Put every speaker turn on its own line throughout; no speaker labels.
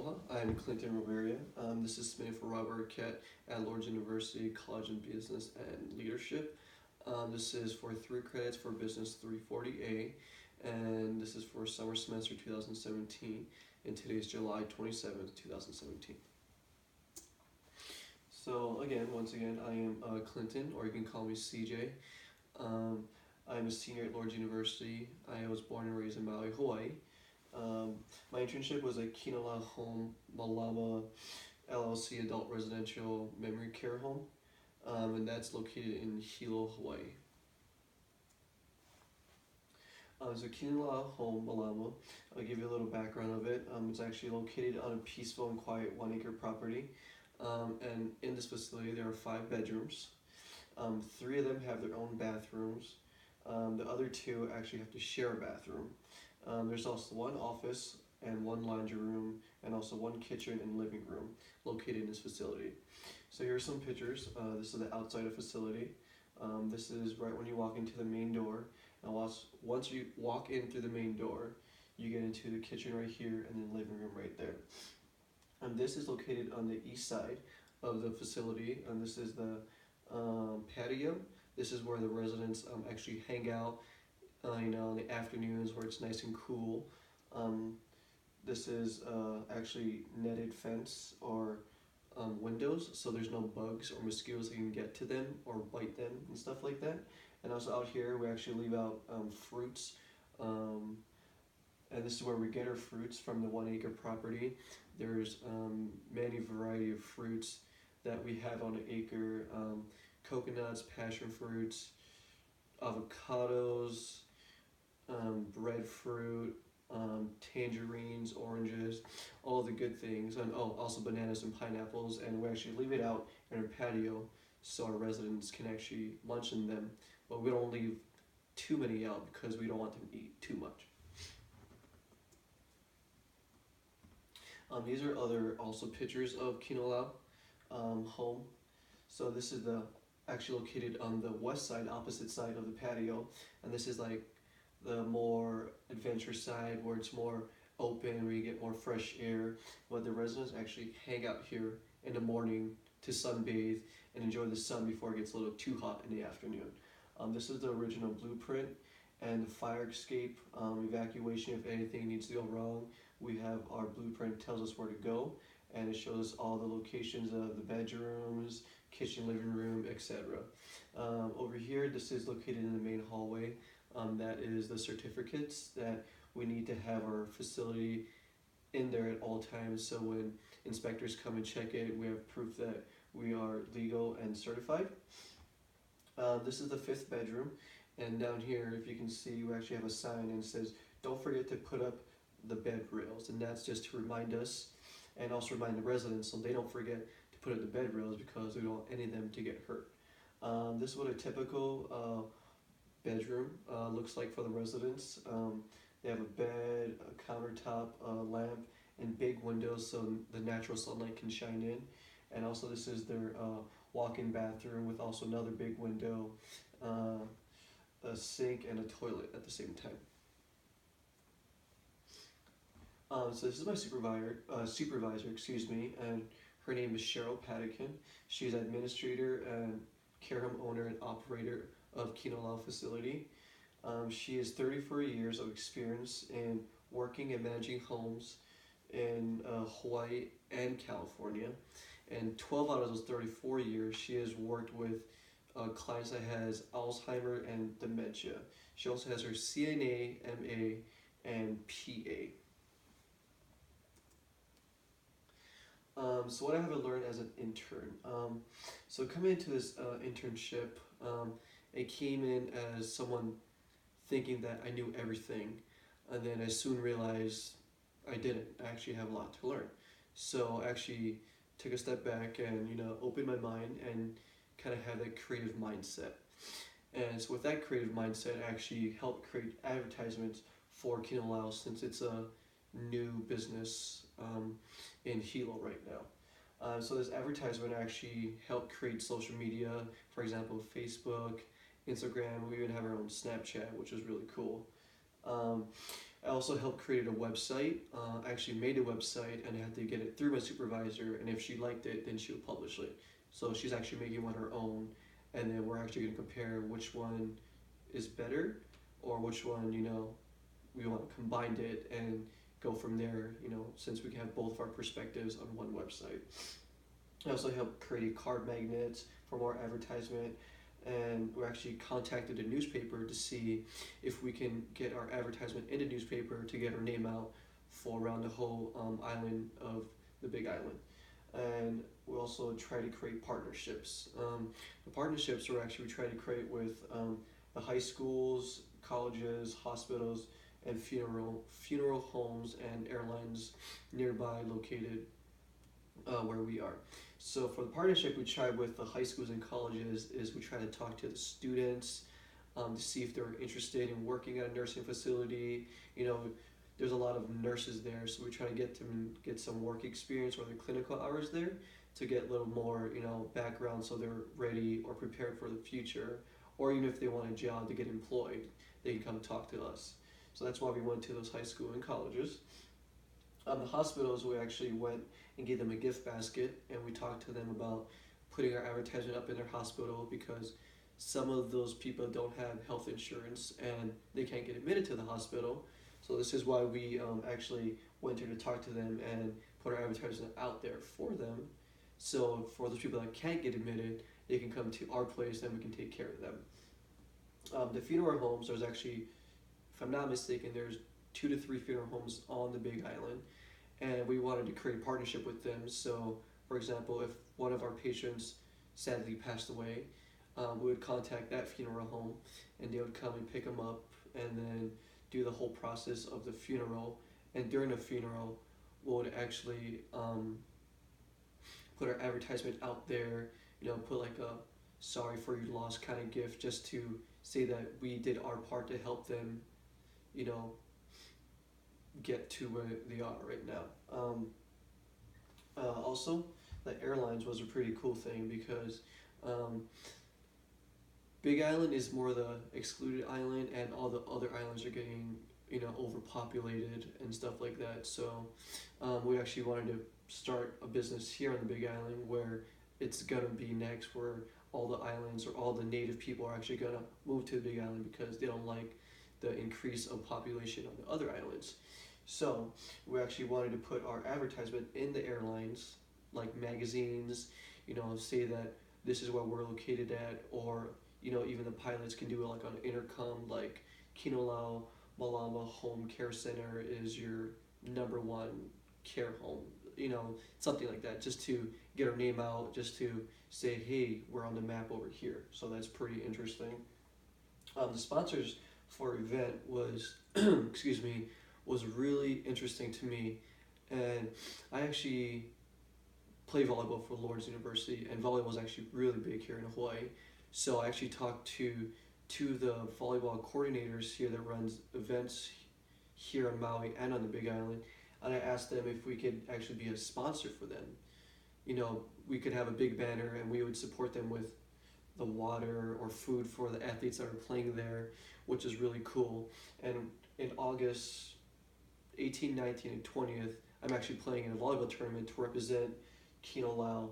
Aloha, I'm Clinton Rilveria. This is submitted for Arquette at Lord's University College in Business and Leadership. This is for 3 credits for Business 340A, and this is for summer semester 2017, and today is July 27th, 2017. So once again, I am Clinton, or you can call me CJ. I'm a senior at Lord's University. I was born and raised in Maui, Hawaii. My internship was at Kinola Home Malama LLC Adult Residential Memory Care Home, and that's located in Hilo, Hawaii. So Kinola Home Malama, I'll give you a little background of it. It's actually located on a peaceful and quiet 1-acre property, and in this facility there are 5 bedrooms. 3 of them have their own bathrooms. The other 2 actually have to share a bathroom. There's also 1 office and 1 laundry room, and also 1 kitchen and living room located in this facility. So here are some pictures. This is the outside of the facility. This is right when you walk into the main door. And once you walk in through the main door, you get into the kitchen right here and then living room right there. And this is located on the east side of the facility, and this is the patio. This is where the residents actually hang out, in the afternoons where it's nice and cool. This is actually netted fence or windows, so there's no bugs or mosquitoes that can get to them or bite them and stuff like that. And also out here we actually leave out fruits, and this is where we get our fruits from the 1-acre property. There's many variety of fruits that we have on an acre. Coconuts, passion fruits, avocados, breadfruit, tangerines, oranges, all the good things, and also bananas and pineapples. And we actually leave it out in our patio so our residents can actually lunch in them, but we don't leave too many out because we don't want them to eat too much. These are other also pictures of Kinola home. So this is actually located on the west side, opposite side of the patio, and this is like the more adventure side where it's more open, where you get more fresh air. But the residents actually hang out here in the morning to sunbathe and enjoy the sun before it gets a little too hot in the afternoon. This is the original blueprint and the fire escape evacuation. If anything needs to go wrong, we have our blueprint tells us where to go, and it shows us all the locations of the bedrooms, kitchen, living room, etc. Over here, this is located in the main hallway. That is the certificates that we need to have our facility in there at all times, so when inspectors come and check it, we have proof that we are legal and certified. This is the 5th bedroom, and down here, if you can see, we actually have a sign and it says, "Don't forget to put up the bed rails," and that's just to remind us and also remind the residents so they don't forget to put up the bed rails, because we don't want any of them to get hurt. This is what a typical bedroom looks like for the residents. They have a bed, a countertop, a lamp, and big windows so the natural sunlight can shine in. And also this is their walk-in bathroom with also another big window, a sink, and a toilet at the same time. So this is my supervisor, and her name is Cheryl Padican. She's administrator and care home owner and operator of Kinola facility. She has 34 years of experience in working and managing homes in Hawaii and California, and 12 out of those 34 years she has worked with clients that has Alzheimer and dementia. She also has her CNA, MA, and PA. So what I have learned as an intern. So coming into this internship, I came in as someone thinking that I knew everything, and then I soon realized I didn't. I actually have a lot to learn. So I actually took a step back and opened my mind and kind of have that creative mindset. And so with that creative mindset, I actually helped create advertisements for Kinola, since it's a new business in Hilo right now. So this advertisement actually helped create social media, for example, Facebook, Instagram. We even have our own Snapchat, which is really cool. I also helped create a website. I actually made a website and I had to get it through my supervisor, and if she liked it, then she would publish it. So she's actually making one her own, and then we're actually going to compare which one is better, or which one, we want to combine it and go from there, since we can have both of our perspectives on one website. I also helped create card magnets for more advertisement, and we actually contacted a newspaper to see if we can get our advertisement in a newspaper to get our name out for around the whole island of the Big Island. And we also try to create partnerships. The partnerships are actually we try to create with the high schools, colleges, hospitals, and funeral homes and airlines nearby located where we are. So for the partnership we try with the high schools and colleges is we try to talk to the students to see if they're interested in working at a nursing facility. There's a lot of nurses there, so we try to get them get some work experience or their clinical hours there to get a little more background, so they're ready or prepared for the future. Or even if they want a job to get employed, they can come talk to us. So that's why we went to those high school and colleges. The hospitals, we actually went and gave them a gift basket, and we talked to them about putting our advertisement up in their hospital because some of those people don't have health insurance and they can't get admitted to the hospital. So this is why we actually went there to talk to them and put our advertisement out there for them. So for those people that can't get admitted, they can come to our place and we can take care of them. The funeral homes, there's actually, if I'm not mistaken, there's 2 to 3 funeral homes on the Big Island, and we wanted to create a partnership with them. So, for example, if one of our patients sadly passed away, we would contact that funeral home, and they would come and pick them up, and then do the whole process of the funeral. And during the funeral, we would actually put our advertisement out there. Put like a sorry for your loss kind of gift, just to say that we did our part to help them, get to where they are right now. Also, the airlines was a pretty cool thing because Big Island is more the excluded island, and all the other islands are getting overpopulated and stuff like that. So we actually wanted to start a business here on the Big Island where it's gonna be next, where all the islands or all the native people are actually gonna move to the Big Island because they don't like the increase of population on the other islands. So we actually wanted to put our advertisement in the airlines, like magazines, say that this is where we're located at, or even the pilots can do it like on intercom, like Kinolau Malama Home Care Center is your #1 care home, something like that, just to get our name out, just to say, hey, we're on the map over here. So that's pretty interesting. The sponsors for event was, excuse me, was really interesting to me, and I actually play volleyball for Lord's University, and volleyball is actually really big here in Hawaii. So I actually talked to the volleyball coordinators here that runs events here on Maui and on the Big Island, and I asked them if we could actually be a sponsor for them. We could have a big banner and we would support them with the water or food for the athletes that are playing there, which is really cool. And in August 18, 19, and 20th, I'm actually playing in a volleyball tournament to represent Kinolau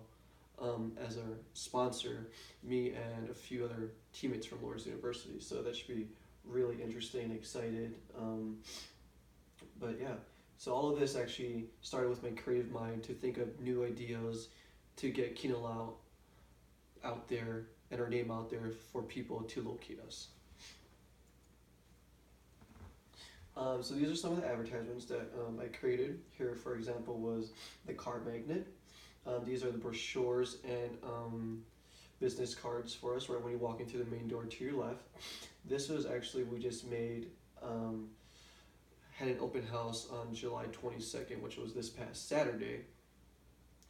as our sponsor, me and a few other teammates from Lord's University. So that should be really interesting and excited. But yeah, so all of this actually started with my creative mind to think of new ideas to get Kinolau out there and our name out there for people to locate us. So these are some of the advertisements that I created. Here, for example, was the card magnet. These are the brochures and business cards for us right when you walk into the main door to your left. This was actually, we just made, had an open house on July 22nd, which was this past Saturday.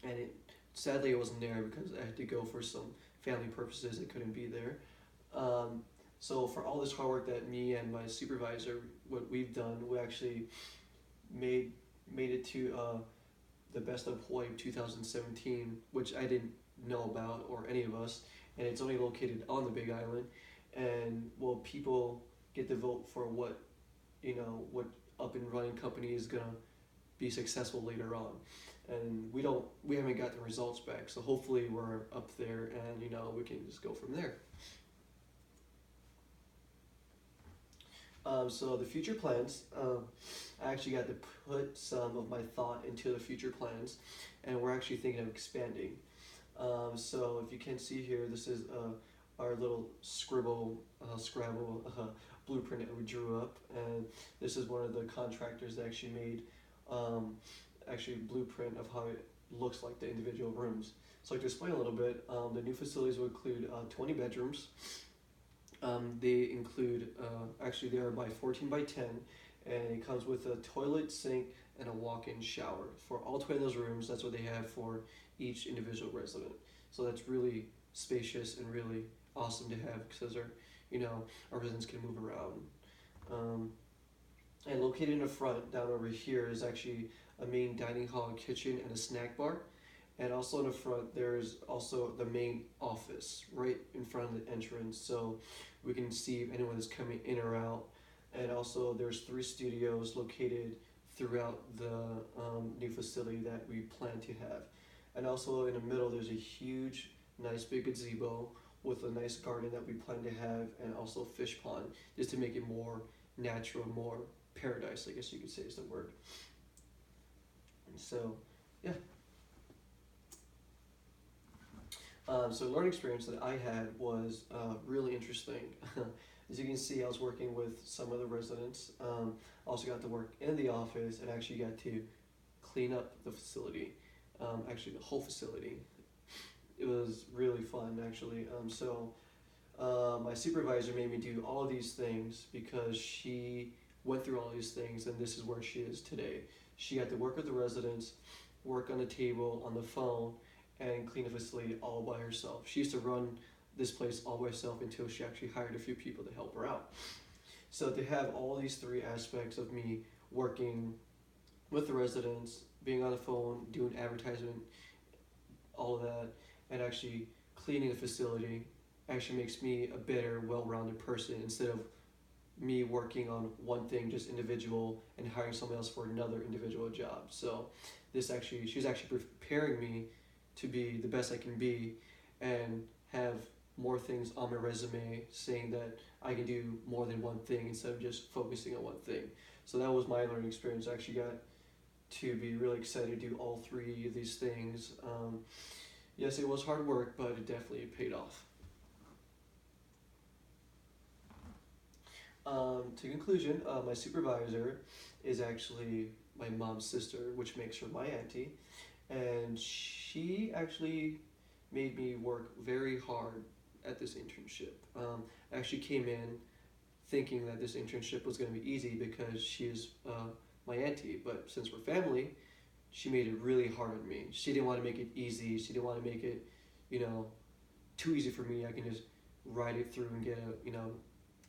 And sadly it wasn't there because I had to go for some family purposes. I couldn't be there. So for all this hard work that me and my supervisor, what we've done, we actually made it to the Best of Hawaii 2017, which I didn't know about, or any of us, and it's only located on the Big Island. And people get to vote for what up and running company is gonna be successful later on. And we haven't got the results back, so hopefully we're up there, and we can just go from there. So the future plans, I actually got to put some of my thought into the future plans, and we're actually thinking of expanding. So if you can see here, this is our little scrabble blueprint that we drew up, and this is one of the contractors that actually made actually a blueprint of how it looks like the individual rooms. So to explain a little bit, the new facilities will include 20 bedrooms. They include, actually they are by 14 by 10, and it comes with a toilet, sink, and a walk-in shower. For all 20 of those rooms, that's what they have for each individual resident. So that's really spacious and really awesome to have, because our residents can move around. And located in the front, down over here, is actually a main dining hall, kitchen, and a snack bar. And also in the front, there's also the main office right in front of the entrance, so we can see if anyone is coming in or out. And also there's 3 studios located throughout the new facility that we plan to have. And also in the middle, there's a huge, nice big gazebo with a nice garden that we plan to have, and also a fish pond, just to make it more natural, more paradise, I guess you could say is the word. And so, yeah. So learning experience that I had was really interesting. As you can see, I was working with some of the residents. Also got to work in the office, and actually got to clean up the facility, actually the whole facility. It was really fun, actually. My supervisor made me do all of these things because she went through all these things, and this is where she is today. She had to work with the residents, work on the table, on the phone, and clean the facility all by herself. She used to run this place all by herself until she actually hired a few people to help her out. So to have all these 3 aspects of me working with the residents, being on the phone, doing advertisement, all of that, and actually cleaning the facility actually makes me a better, well-rounded person, instead of me working on one thing, just individual, and hiring someone else for another individual job. So she's actually preparing me to be the best I can be, and have more things on my resume saying that I can do more than one thing instead of just focusing on one thing. So that was my learning experience. I actually got to be really excited to do all 3 of these things. Yes, it was hard work, but it definitely paid off. To conclusion, my supervisor is actually my mom's sister, which makes her my auntie, and she actually made me work very hard at this internship. I actually came in thinking that this internship was going to be easy because she is my auntie, but since we're family, she made it really hard on me. She didn't want to make it easy. She didn't want to make it, too easy for me. I can just ride it through and get a,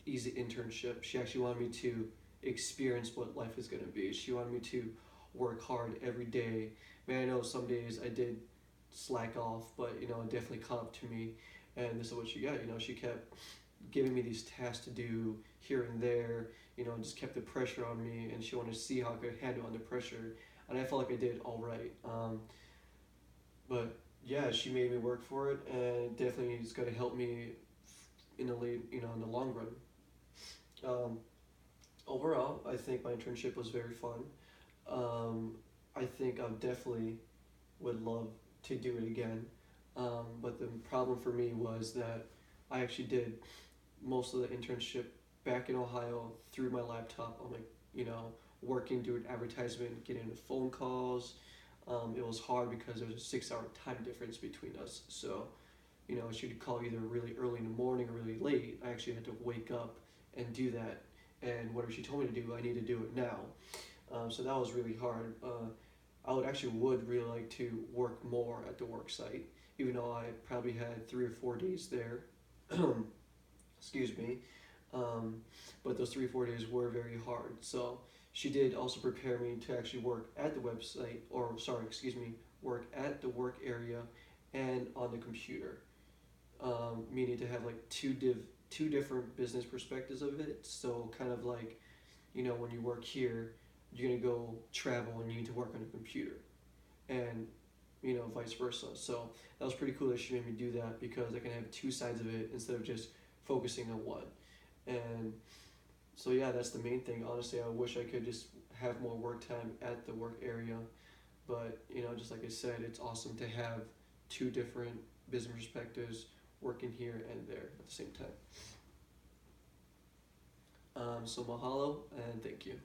easy internship. She actually wanted me to experience what life is going to be. She wanted me to work hard every day. Man, I know some days I did slack off, but it definitely caught up to me. And this is what she got. She kept giving me these tasks to do here and there. Just kept the pressure on me, and she wanted to see how I could handle under pressure. And I felt like I did all right. But yeah, she made me work for it, and definitely it's going to help me in the long run. Overall, I think my internship was very fun. I think I definitely would love to do it again. But the problem for me was that I actually did most of the internship back in Ohio through my laptop. I'm working, doing advertisement, getting the phone calls. It was hard because there was a 6-hour time difference between us. So, she would call either really early in the morning or really late. I actually had to wake up and do that. And whatever she told me to do, I need to do it now. So that was really hard. I would really like to work more at the work site, even though I probably had 3 or 4 days there. Excuse me. But those 3 or 4 days were very hard. So she did also prepare me to actually work at the website, work at the work area and on the computer. Meaning to have like two different business perspectives of it. So kind of like, when you work here, you're gonna go travel and you need to work on a computer, and vice versa. So that was pretty cool that she made me do that, because I can have two sides of it instead of just focusing on one. And so yeah, that's the main thing. Honestly, I wish I could just have more work time at the work area, but just like I said, it's awesome to have two different business perspectives working here and there at the same time. So mahalo and thank you.